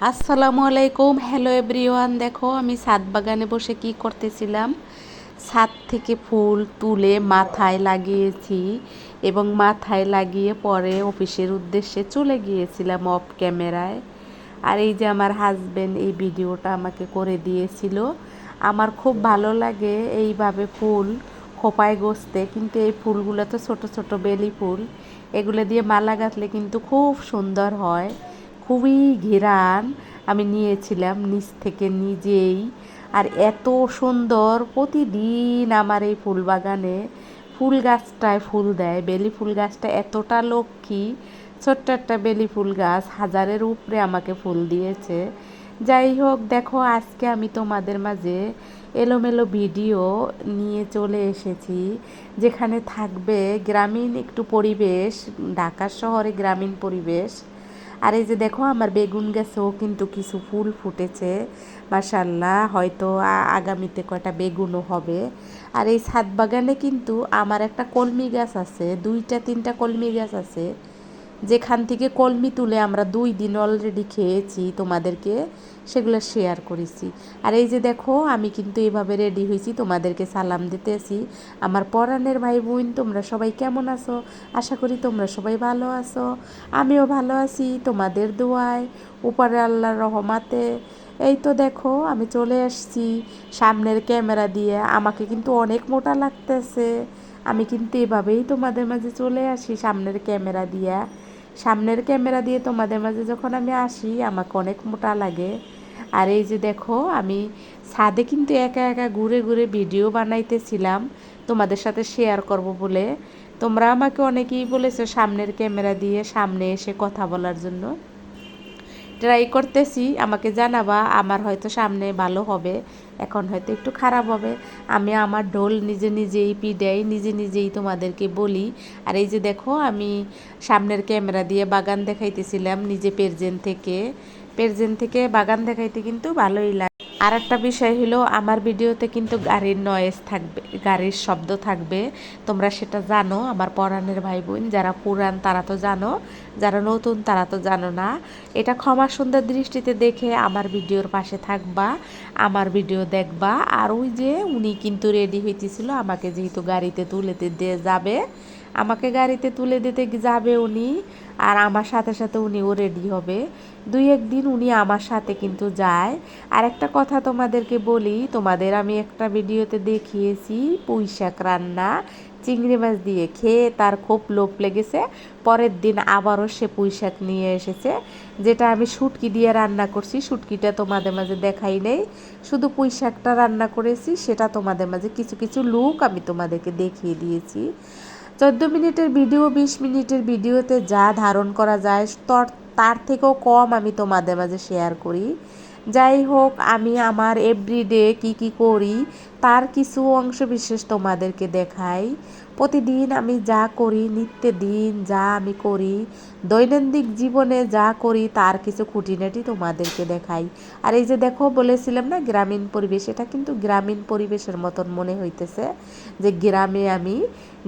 আসসালামু আলাইকুম। Hello everyone. দেখো আমি ছাদ বাগানে বসে কি করতেছিলাম, ছাদ থেকে ফুল তুলে মাথায় লাগিয়েছি এবং মাথায় লাগিয়ে পরে অফিসের উদ্দেশ্যে চলে গিয়েছিলাম অফ ক্যামেরায়। আর এই যে আমার হাজবেন্ড এই ভিডিওটা আমাকে করে দিয়েছিল। আমার খুব ভালো লাগে এইভাবে ফুল খোপায় গছতে, কিন্তু এই ফুলগুলো তো ছোট ছোট বেলি ফুল, এগুলো দিয়ে মালা গাঁথলে কিন্তু খুব সুন্দর হয়, খুবই ঘেরান। আমি নিয়েছিলাম নিচ থেকে নিজেই। আর এত সুন্দর প্রতিদিন আমার এই ফুল বাগানে ফুল গাছটায় ফুল দেয়। বেলি ফুল গাছটা এতটা লক্ষ্মী, ছোট্ট একটা বেলি ফুল গাছ হাজারের উপরে আমাকে ফুল দিয়েছে। যাই হোক, দেখো আজকে আমি তোমাদের মাঝে এলোমেলো ভিডিও নিয়ে চলে এসেছি, যেখানে থাকবে গ্রামীণ একটু পরিবেশ, ঢাকা শহরে গ্রামীণ পরিবেশ। আর এই যে দেখো আমার বেগুন গাছেও কিন্তু কিছু ফুল ফুটেছে, মাশাল্লাহ। হয়তো আগামীতে কয়টা বেগুনও হবে। আর এই ছাদ বাগানে কিন্তু আমার একটা কলমি গাছ আছে, দুইটা তিনটা কলমি গাছ আছে, যেখান থেকে কলমি তুলে আমরা 2 দিন অলরেডি খেয়েছি, তোমাদেরকে সেগুলো শেয়ার করেছি। আর এই যে দেখো আমি কিন্তু এভাবে রেডি হয়েছি, তোমাদেরকে সালাম দিতেছি। আমার পরাণের ভাই বোন, তোমরা সবাই কেমন আছো? আশা করি তোমরা সবাই ভালো আছো। আমিও ভালো আছি তোমাদের দোয়ায়, উপরে আল্লাহর রহমাতে। এই তো দেখো আমি চলে আসছি সামনের ক্যামেরা দিয়ে। আমাকে কিন্তু অনেক মোটা লাগতেছে। আমি কিন্তু এভাবেই তোমাদের মাঝে চলে আসি সামনের ক্যামেরা দিয়ে। সামনের ক্যামেরা দিয়ে তোমাদের মাঝে যখন আমি আসি আমাকে অনেক মোটা লাগে। আর এই যে দেখো আমি ছাদে কিন্তু একা একা ঘুরে ঘুরে ভিডিও বানাইতেছিলাম তোমাদের সাথে শেয়ার করব বলে। তোমরা আমাকে অনেকেই বলেছো সামনের ক্যামেরা দিয়ে সামনে এসে কথা বলার জন্য। ট্রাই করতেছি, আমাকে জানাবা। আমার হয়তো সামনে ভালো হবে, এখন হয়তো একটু খারাপ হবে। আমি আমার ঢোল নিজে নিজেই পিডাই, নিজে নিজেই তোমাদেরকে বলি। আর এই যে দেখো আমি সামনের ক্যামেরা দিয়ে বাগান দেখাইতেছিলাম নিজে পেরজেন থেকে বাগান দেখাইতে কিন্তু ভালোই লাগে। আর একটা বিষয় হলো আমার ভিডিওতে কিন্তু গাড়ির নয়েজ থাকবে, গাড়ির শব্দ থাকবে। তোমরা সেটা জানো আমার পরাণের ভাই বোন, যারা পুরান তারা তো জানো, যারা নতুন তারা তো জানো না। এটা ক্ষমা সুন্দর দৃষ্টিতে দেখে আমার ভিডিওর পাশে থাকবা, আমার ভিডিও দেখবা। আর ওই যে উনি কিন্তু রেডি হইতেছিল আমাকে যেহেতু গাড়িতে তুলে দিয়ে যাবে, আমাকে গাড়িতে তুলে দিতে যাবে উনি, আর আমার সাথে সাথে উনিও রেডি হবে। 2-1 দিন উনি আমার সাথে কিন্তু যায়। আর একটা কথা তোমাদেরকে বলি, তোমাদের আমি একটা ভিডিওতে দেখিয়েছি পুঁই শাক রান্না চিংড়ি মাছ দিয়ে, খেয়ে তার খুব লোভ লেগেছে। পরের দিন আবারও সে পুঁই শাক নিয়ে এসেছে, যেটা আমি শুটকি দিয়ে রান্না করছি। শুটকিটা তোমাদের মাঝে দেখাই নেই, শুধু পুঁই শাকটা রান্না করেছি। সেটা তোমাদের মাঝে কিছু কিছু লুক আমি তোমাদেরকে দেখিয়ে দিয়েছি। 14 মিনিটের ভিডিও 20 মিনিটের ভিডিওতে যা ধারণ করা যায় তার থেকেও কম আমি তোমাদের মাঝে শেয়ার করি। যাই হোক, আমি আমার এভরিডে কি করি তার কিছু অংশ বিশেষ তোমাদেরকে দেখাই। প্রতিদিন আমি যা করি, নিত্যদিন যা আমি করি, দৈনন্দিন জীবনে যা করি তার কিছু খুঁটিনাটি তোমাদেরকে দেখাই। আর এই যে দেখো বলেছিলাম না গ্রামীণ পরিবেশ, এটা কিন্তু গ্রামীণ পরিবেশের মতন মনে হইতেছে, যে গ্রামে আমি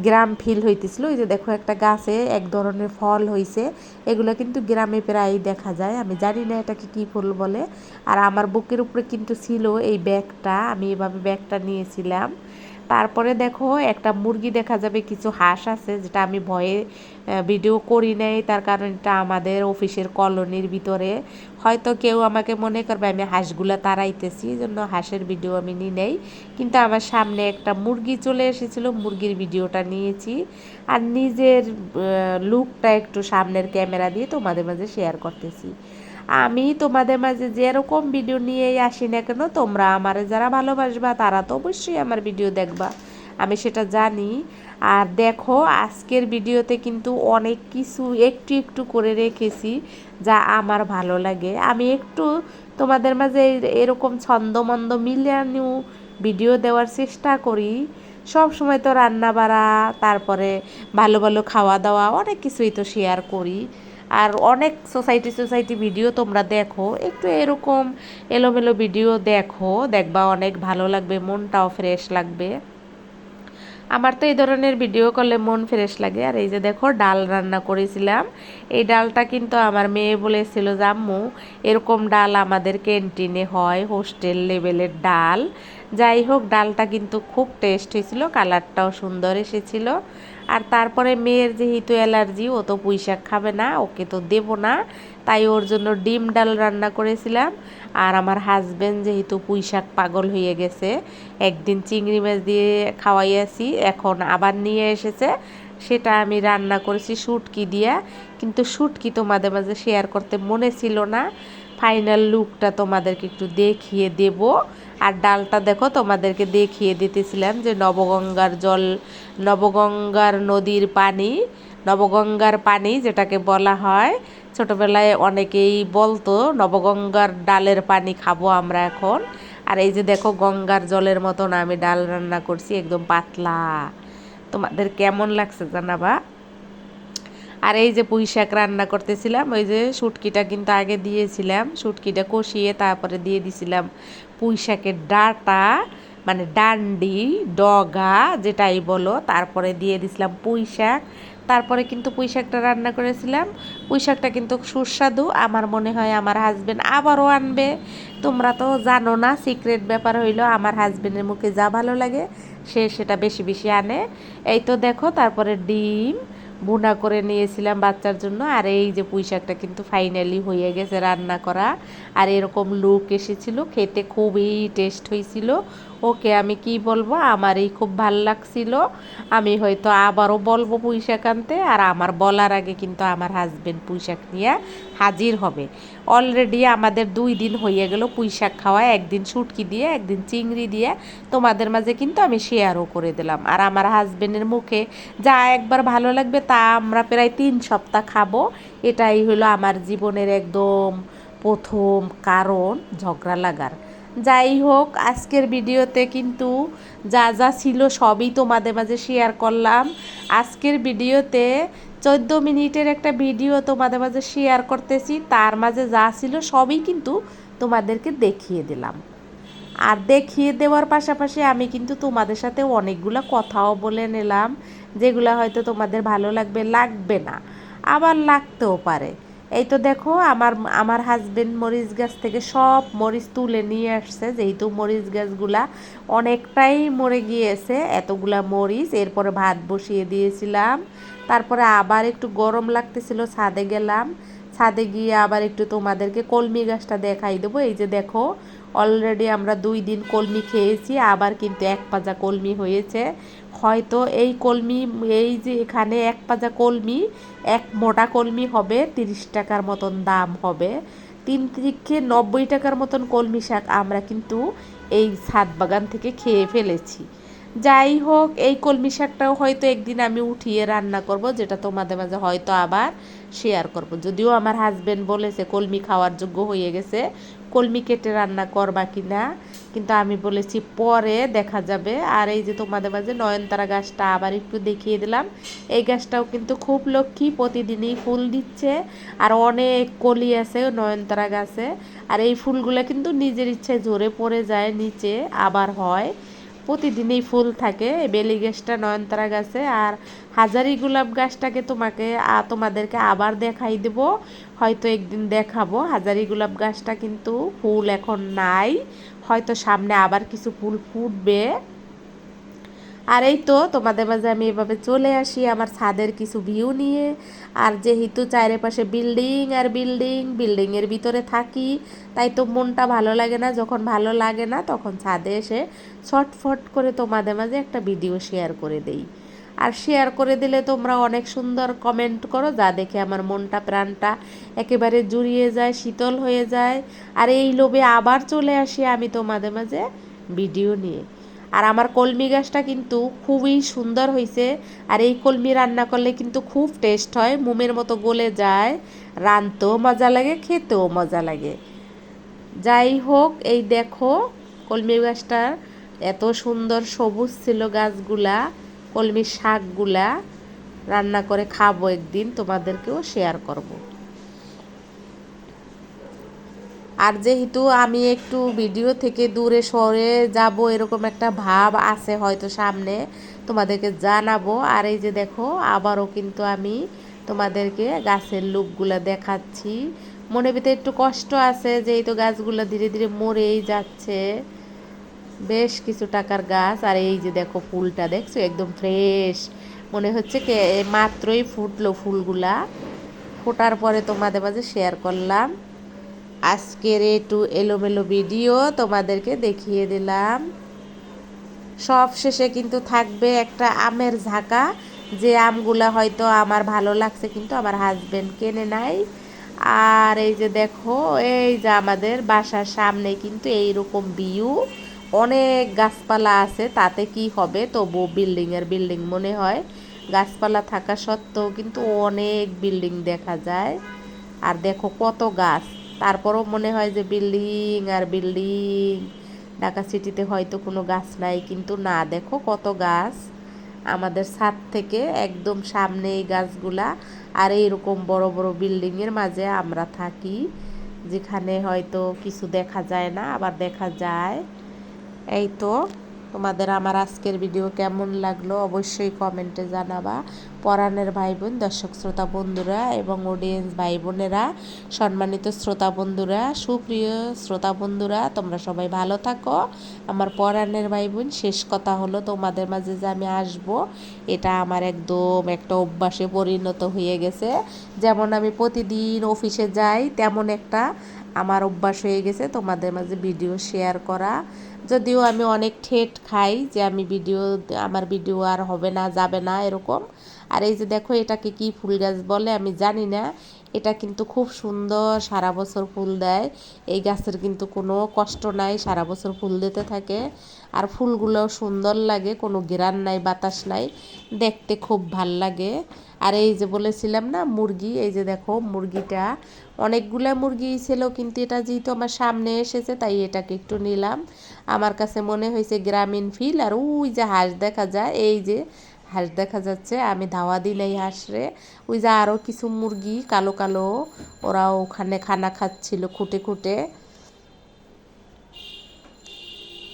গ্রাম ফিল হইতেছিল। এই যে দেখো একটা গাছে এক ধরনের ফল হইছে, এগুলো কিন্তু গ্রামে প্রায়ই দেখা যায়। আমি জানি না এটাকে কী ফুল বলে। আর আমার বুকের উপরে কিন্তু ছিল এই ব্যাগটা, আমি এভাবে ব্যাগটা নিয়েছিলাম। তারপরে দেখো একটা মুরগি দেখা যাবে, কিছু হাঁস আছে, যেটা আমি ভয়ে ভিডিও করি নাই, তার কারণ এটা আমাদের অফিসের কলোনির ভিতরে। হয়তো কেউ আমাকে মনে করবে আমি হাঁসগুলা তাড়াইতেছি, এই জন্য হাঁসের ভিডিও আমি নিই নাই। কিন্তু আমার সামনে একটা মুরগি চলে এসেছিলো, মুরগির ভিডিওটা নিয়েছি। আর নিজের লুকটা একটু সামনের ক্যামেরা দিয়ে তোমাদের মাঝে শেয়ার করতেছি। আমি তোমাদের মাঝে যেরকম ভিডিও নিয়েই আসি না কেন, তোমরা আমার যারা ভালোবাসবা তারা তো অবশ্যই আমার ভিডিও দেখবা, আমি সেটা জানি। আর দেখো আজকের ভিডিওতে কিন্তু অনেক কিছু একটু একটু করে রেখেছি যা আমার ভালো লাগে। আমি একটু তোমাদের মাঝে এরকম ছন্দমন্দ মিলানো ভিডিও দেওয়ার চেষ্টা করি। সব সময় তো রান্না বাড়া, তারপরে ভালো ভালো খাওয়া দাওয়া অনেক কিছুই তো শেয়ার করি। আর অনেক সোসাইটি ভিডিও তোমরা দেখো, একটু এরকম এলোমেলো ভিডিও দেখো, দেখবা অনেক ভালো লাগবে, মনটাও ফ্রেশ লাগবে। আমার তো এই ধরনের ভিডিও করলে মন ফ্রেশ লাগে। আর এই যে দেখো ডাল রান্না করেছিলাম, এই ডালটা কিন্তু আমার মেয়ে বলেছিল যে আম্মু এরকম ডাল আমাদের ক্যান্টিনে হয়, হোস্টেল লেভেলের ডাল। যাই হোক ডালটা কিন্তু খুব টেস্ট হয়েছিল, কালারটাও সুন্দর এসেছিল। আর তারপরে মেয়ের যেহেতু অ্যালার্জি, ও তো পুঁই শাক খাবে না, ওকে তো দেবো না, তাই ওর জন্য ডিম ডাল রান্না করেছিলাম। আর আমার হাজবেন্ড যেহেতু পুঁই শাক পাগল হয়ে গেছে, একদিন চিংড়ি মাছ দিয়ে খাওয়াইয়াছি, এখন আবার নিয়ে এসেছে, সেটা আমি রান্না করেছি শুটকি দিয়া। কিন্তু শুটকি তোমাদের মাঝে শেয়ার করতে মনে ছিল না, ফাইনাল লুকটা তোমাদেরকে একটু দেখিয়ে দেব। আর ডালটা দেখো তোমাদেরকে দেখিয়ে দিতেছিলাম যে নবগঙ্গার নদীর পানি, নবগঙ্গার পানি যেটাকে বলা হয়, ছোটবেলায় অনেকেই বলতো নবগঙ্গার ডালের পানি খাবো আমরা এখন। আর এই যে দেখো গঙ্গার জলের মতন আমি ডাল রান্না করছি, একদম পাতলা। তোমাদের কেমন লাগছে জানাবা। আর এই যে পুঁই শাক রান্না করতেছিলাম, ওই যে শুটকিটা কিন্তু আগে দিয়েছিলাম, শুটকিটা কষিয়ে তারপরে দিয়ে দিছিলাম পুঁই শাকের ডাঁটা, মানে ডান্ডি ডগা যেটাই বলো, তারপরে দিয়ে দিছিলাম পুঁই শাক। তারপরে কিন্তু পুঁই শাকটা রান্না করেছিলাম। পুঁই শাকটা কিন্তু সুস্বাদু, আমার মনে হয় আমার হাজবেন্ড আবারও আনবে। তোমরা তো জানো না, সিক্রেট ব্যাপার হইলো আমার হাজবেন্ডের মুখে যা ভালো লাগে সে সেটা বেশি বেশি আনে। এই তো দেখো তারপরে ডিম ভুনা করে নিয়েছিলাম বাচ্চার জন্য। আর এই যে পুঁই শাকটা কিন্তু ফাইনালি হয়ে গেছে রান্না করা, আর এরকম লুক এসেছিল, খেতে খুবই টেস্ট হয়েছিল। ওকে আমি কি বলবো, আমারই খুব ভাল লাগছিল। আমি হয়তো আবারও বলবো পুঁই শাক আনতে, আর আমার বলার আগে কিন্তু আমার হাজবেন্ড পুঁই শাক নিয়ে হাজির হবে। অলরেডি আমাদের 2 দিন হয়ে গেল পুঁই শাক খাওয়া, একদিন শুটকি দিয়ে একদিন চিংড়ি দিয়ে। তোমাদের মাঝে কিন্তু আমি শেয়ারও করে দিলাম। আর আমার হাজবেন্ডের মুখে যা একবার ভালো লাগবে তা আমরা প্রায় 3 সপ্তাহ খাবো। এটাই হলো আমার জীবনের একদম প্রথম কারণ ঝগড়া লাগার। যাই হোক আজকের ভিডিওতে কিন্তু যা যা ছিল সবই তোমাদের মাঝে শেয়ার করলাম। আজকের ভিডিওতে 14 মিনিটের একটা ভিডিও তোমাদের মাঝে শেয়ার করতেছি, তার মাঝে যা ছিল সবই কিন্তু তোমাদেরকে দেখিয়ে দিলাম। আর দেখিয়ে দেওয়ার পাশাপাশি আমি কিন্তু তোমাদের সাথে অনেকগুলো কথাও বলে নিলাম, যেগুলো হয়তো তোমাদের ভালো লাগবে, লাগবে না, আবার লাগতেও পারে। এই তো দেখো আমার হাজবেন্ড মরিচ গাছ থেকে সব মরিচ তুলে নিয়ে আসছে, যেহেতু মরিচ গাছগুলা অনেকটাই মরে গিয়েছে, এতগুলা মরিচ। এরপরে ভাত বসিয়ে দিয়েছিলাম, তারপরে আবার একটু গরম লাগতেছিল, ছাদে গেলাম। ছাদে গিয়ে আবার একটু তোমাদেরকে কলমি গাছটা দেখাই দেবো। এই যে দেখো অলরেডি আমরা 2 দিন কলমি খেয়েছি, আবার কিন্তু 1 পাজা কলমি হয়েছে। হয়তো এই কলমি, এই যে এখানে 1 পাজা কলমি, এক মোটা কলমি হবে 30 টাকার মতন দাম হবে। 3 থেকে 90 টাকার মতন কলমি শাক আমরা কিন্তু এই ছাদ বাগান থেকে খেয়ে ফেলেছি। যাই হোক এই কলমি শাকটাও হয়তো একদিন আমি উঠিয়ে রান্না করব, যেটা তোমাদের মাঝে হয়তো আবার শেয়ার করব। যদিও আমার হাজবেন্ড বলেছে কলমি খাওয়ার যোগ্য হয়ে গেছে, কলমি কেটে রান্না করবা কি না, কিন্তু আমি বলেছি পরে দেখা যাবে। আর এই যে তোমাদের মাঝে নয়নতারা গাছটা আবার একটু দেখিয়ে দিলাম, এই গাছটাও কিন্তু খুব লক্ষ্মী, প্রতিদিনই ফুল দিচ্ছে, আর অনেক কলি আছে নয়নতারা গাছে। আর এই ফুলগুলো কিন্তু নিজের ইচ্ছায় ঝরে পড়ে যায় নিচে, আবার হয়, প্রতিদিনই ফুল থাকে। বেলি গাছটা নয়নতারা গাছে, আর হাজারি গোলাপ গাছটাকে তোমাদেরকে আবার দেখাই দেব, হয়তো একদিন দেখাবো। হাজারি গোলাপ গাছটা কিন্তু ফুল এখন নাই, হয়তো সামনে আবার কিছু ফুল ফুটবে। আর এই তো তোমাদের মাঝে আমি এভাবে চলে আসি আমার ছাদের কিছু ভিউ নিয়ে। আর যেহেতু চারিপাশে বিল্ডিং আর বিল্ডিং, বিল্ডিংয়ের ভিতরে থাকি, তাই তো মনটা ভালো লাগে না। যখন ভালো লাগে না তখন ছাদে এসে ছটফট করে তোমাদের মাঝে একটা ভিডিও শেয়ার করে দেই। আর শেয়ার করে দিলে তোমরা অনেক সুন্দর কমেন্ট করো, যা দেখে আমার মনটা প্রাণটা একেবারে জুড়িয়ে যায়, শীতল হয়ে যায়। আর এই লোভে আবার চলে আসি আমি তোমাদের মাঝে ভিডিও নিয়ে। আর আমার কলমি গাছটা কিন্তু খুবই সুন্দর হয়েছে, আর এই কলমি রান্না করলে কিন্তু খুব টেস্ট হয়, মোমের মতো গলে যায়, রাঁধতেও মজা লাগে, খেতেও মজা লাগে। যাই হোক এই দেখো কলমি গাছটার এত সুন্দর সবুজ ছিল গাছগুলা, কলমি শাকগুলা রান্না করে খাবো একদিন, তোমাদেরকেও শেয়ার করব। আর যেহেতু আমি একটু ভিডিও থেকে দূরে সরে যাব এরকম একটা ভাব আছে হয়তো সামনে, তোমাদেরকে জানাবো। আর এই যে দেখো আবারও কিন্তু আমি তোমাদেরকে গাছের লুকগুলো দেখাচ্ছি। মনের ভিতরে একটু কষ্ট আছে যে এই তো গাছগুলো ধীরে ধীরে মরেই যাচ্ছে, বেশ কিছু টাকার গাছ। আর এই যে দেখো ফুলটা দেখছো একদম ফ্রেশ, মনে হচ্ছে কে মাত্রই ফুটলো ফুলগুলা। ফোটার পরে তোমাদের মাঝে শেয়ার করলাম। আজকের একটু এলোমেলো ভিডিও তোমাদেরকে দেখিয়ে দিলাম। সব শেষে কিন্তু থাকবে একটা আমের ঝাঁকা, যে আমগুলা হয়তো আমার ভালো লাগছে কিন্তু আমার হাজবেন্ড কেনে নাই। আর এই যে দেখো এই যে আমাদের বাসার সামনে কিন্তু এইরকম ভিউ, অনেক গাছপালা আছে, তাতে কি হবে তবু বিল্ডিং মনে হয়। গাছপালা থাকা সত্ত্বেও কিন্তু অনেক বিল্ডিং দেখা যায়। আর দেখো কত গাছ, তারপরও মনে হয় যে বিল্ডিং আর বিল্ডিং। ঢাকা সিটিতে হয়তো কোনো গাছ নাই, কিন্তু না, দেখো কত গাছ আমাদের ছাদ থেকে একদম সামনে এই গাছগুলা। আর এইরকম বড় বড় বিল্ডিংয়ের মাঝে আমরা থাকি, যেখানে হয়তো কিছু দেখা যায় না আবার দেখা যায়। এই তো তোমাদের আমার আজকের ভিডিও কেমন লাগলো অবশ্যই কমেন্টে জানাবা। পরাণের ভাই বোন, দর্শক শ্রোতা বন্ধুরা এবং অডিয়েন্স ভাই বোনেরা, সম্মানিত শ্রোতা বন্ধুরা, সুপ্রিয় শ্রোতা বন্ধুরা, তোমরা সবাই ভালো থাকো। আমার পরাণের ভাই বোন, শেষ কথা হলো তোমাদের মাঝে যে আমি আসব, এটা আমার একদম একটা অভ্যাসে পরিণত হয়ে গেছে। যেমন আমি প্রতিদিন অফিসে যাই, তেমন একটা আমার অভ্যাস হয়ে গেছে তোমাদের মাঝে ভিডিও শেয়ার করা। যদিও আমি অনেক ঠেট খাই যে আমার ভিডিও আর হবে না, যাবে না এরকম। আর এই যে দেখো এটাকে কি ফুল গাছ বলে আমি জানি না, এটা কিন্তু খুব সুন্দর, সারা বছর ফুল দেয়। এই গাছের কিন্তু কোনো কষ্ট নাই, সারা বছর ফুল দিতে থাকে। আর ফুলগুলোও সুন্দর লাগে, কোনো ঘ্রাণ নাই, বাতাস নাই, দেখতে খুব ভাল লাগে। আর এই যে বলেছিলাম না মুরগি, এই যে দেখো মুরগিটা, অনেকগুলা মুরগি ছিল কিন্তু এটা যেহেতু আমার সামনে এসেছে তাই এটাকে একটু নিলাম। আমার কাছে মনে হয়েছে গ্রামীণ ফিল। আর ওই যে হাঁস দেখা যায়, এই যে হাঁস দেখা যাচ্ছে, আমি ধাওয়া দিই নাই হাঁসরে। ওই যে আরও কিছু মুরগি কালো কালো, ওরা ওখানে খানা খাচ্ছিল খুঁটে খুঁটে।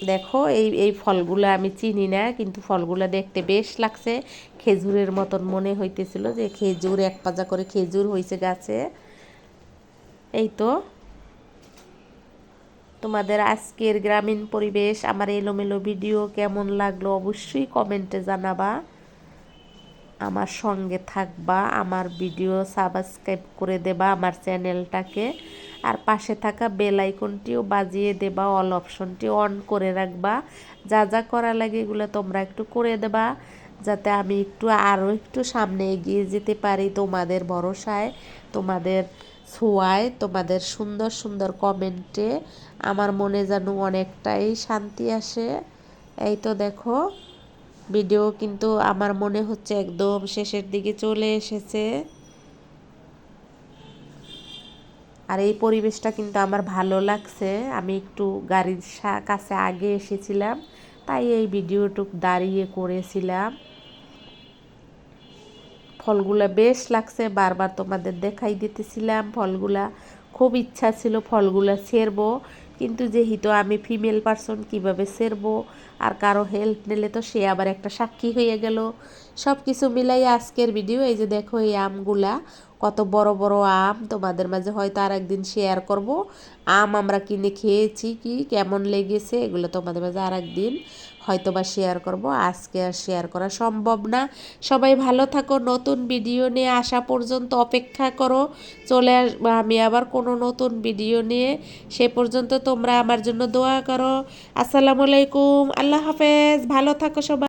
দেখো এই এই ফলগুলো আমি চিনি না, কিন্তু ফলগুলো দেখতে বেশ লাগছে, খেজুরের মতন মনে হইতেছিল যে খেজুর, এক পাজা করে খেজুর হয়েছে গাছে। এই তো তোমাদের আজকের গ্রামীণ পরিবেশ, আমার এলোমেলো ভিডিও কেমন লাগলো অবশ্যই কমেন্টে জানাবা। আমার সঙ্গে থাকবা, আমার ভিডিও সাবস্ক্রাইব করে দেবা আমার চ্যানেলটাকে। আর পাশে থাকা বেল আইকনটিও বাজিয়ে দেবা, অল অপশনটি অন করে রাখবা। যা যা করা লাগে এগুলো তোমরা একটু করে দেবা, যাতে আমি আরও একটু সামনে এগিয়ে যেতে পারি তোমাদের ভরসায়, তোমাদের ছোঁয়ায়, তোমাদের সুন্দর সুন্দর কমেন্টে আমার মনে যেন অনেকটাই শান্তি আসে। এই তো দেখো ভিডিও কিন্তু আমার মনে হচ্ছে একদম শেষের দিকে চলে এসেছে। আর এই পরিবেশটা কিন্তু আমার ভালো লাগছে। আমি একটু গাড়ির কাছে আগে এসেছিলাম, তাই এই ভিডিওটুক দাঁড়িয়ে করেছিলাম। ফলগুলা বেশ লাগছে, বারবার তোমাদের দেখাই দিতেছিলাম ফলগুলা। খুব ইচ্ছা ছিল ফলগুলা ছেড়বো, কিন্তু যেহেতু আমি ফিমেল পারসন কীভাবে ছেড়বো, আর কারো হেল্প নিলে তো সে আবার একটা সাক্ষী হয়ে গেল। সব কিছু মিলাই আজকের ভিডিও। এই যে দেখো এই আমগুলা, কত বড় বড় আম, তোমাদের মাঝে হয়তো আর একদিন শেয়ার করব আম আমরা কিনে খেয়েছি, কি কেমন লেগেছে এগুলো তোমাদের মাঝে আর একদিন হয়তো বা শেয়ার করব। আজকে আর শেয়ার করা সম্ভব না। সবাই ভালো থাকো, নতুন ভিডিও নিয়ে আসা পর্যন্ত অপেক্ষা করো, চলে আসবো আমি আবার কোনো নতুন ভিডিও নিয়ে। সে পর্যন্ত তোমরা আমার জন্য দোয়া করো। আসসালামু আলাইকুম, আল্লাহ হাফেজ, ভালো থাকো সবাই।